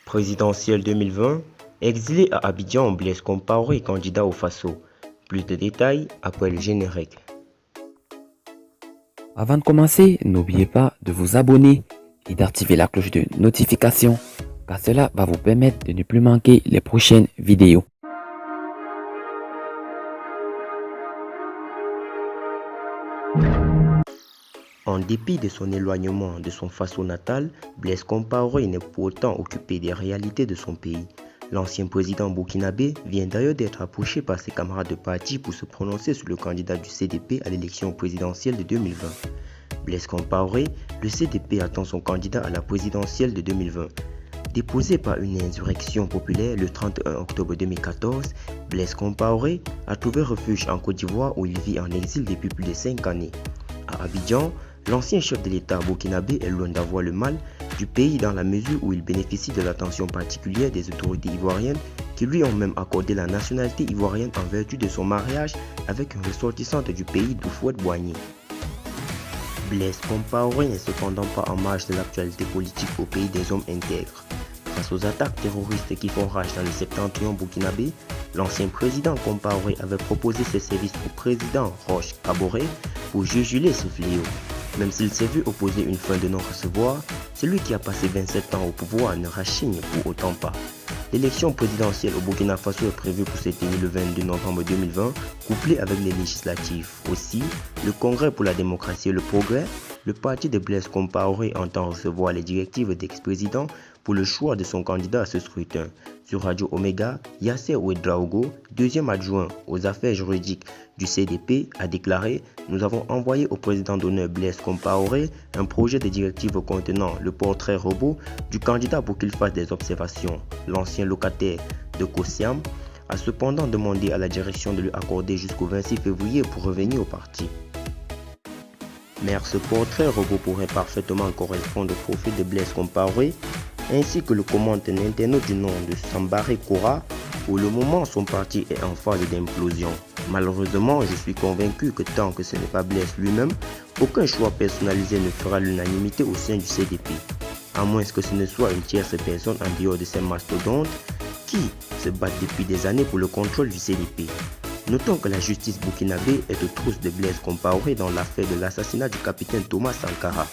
Présidentielle 2020, exilé à Abidjan, Blaise Compaoré, candidat au Faso. Plus de détails après le générique. Avant de commencer, n'oubliez pas de vous abonner et d'activer la cloche de notification, car cela va vous permettre de ne plus manquer les prochaines vidéos. En dépit de son éloignement de son Faso natal, Blaise Compaoré n'est pour autant occupé des réalités de son pays. L'ancien président burkinabé vient d'ailleurs d'être approché par ses camarades de parti pour se prononcer sur le candidat du CDP à l'élection présidentielle de 2020. Blaise Compaoré, le CDP attend son candidat à la présidentielle de 2020. Déposé par une insurrection populaire le 31 octobre 2014, Blaise Compaoré a trouvé refuge en Côte d'Ivoire où il vit en exil depuis plus de 5 années. À Abidjan, l'ancien chef de l'État burkinabé est loin d'avoir le mal du pays dans la mesure où il bénéficie de l'attention particulière des autorités ivoiriennes qui lui ont même accordé la nationalité ivoirienne en vertu de son mariage avec une ressortissante du pays d'Houphouët Boigny. Blaise Compaoré n'est cependant pas en marge de l'actualité politique au pays des hommes intègres. Face aux attaques terroristes qui font rage dans le septentrion burkinabé, l'ancien président Compaoré avait proposé ses services au président Roch Kaboré pour juguler ce fléau. Même s'il s'est vu opposer une fin de non-recevoir, celui qui a passé 27 ans au pouvoir ne rachigne pour autant pas. L'élection présidentielle au Burkina Faso est prévue pour se tenir le 22 novembre 2020, couplée avec les législatives. Aussi, le Congrès pour la démocratie et le progrès, le parti de Blaise Compaoré entend recevoir les directives d'ex-président pour le choix de son candidat à ce scrutin. Sur Radio Omega, Yasser Ouedraogo, deuxième adjoint aux affaires juridiques du CDP, a déclaré « Nous avons envoyé au président d'honneur Blaise Compaoré un projet de directive contenant le portrait robot du candidat pour qu'il fasse des observations. » L'ancien locataire de Kosiam a cependant demandé à la direction de lui accorder jusqu'au 26 février pour revenir au parti. Mais ce portrait robot pourrait parfaitement correspondre au profil de Blaise Compaoré, ainsi que le commente un internaute du nom de Sambaré Kora. Pour le moment, son parti est en phase d'implosion. Malheureusement, je suis convaincu que tant que ce n'est pas Blaise lui-même, aucun choix personnalisé ne fera l'unanimité au sein du CDP. À moins que ce ne soit une tierce personne en dehors de ces mastodontes qui se battent depuis des années pour le contrôle du CDP. Notons que la justice burkinabé est aux trousses de Blaise Compaoré dans l'affaire de l'assassinat du capitaine Thomas Sankara.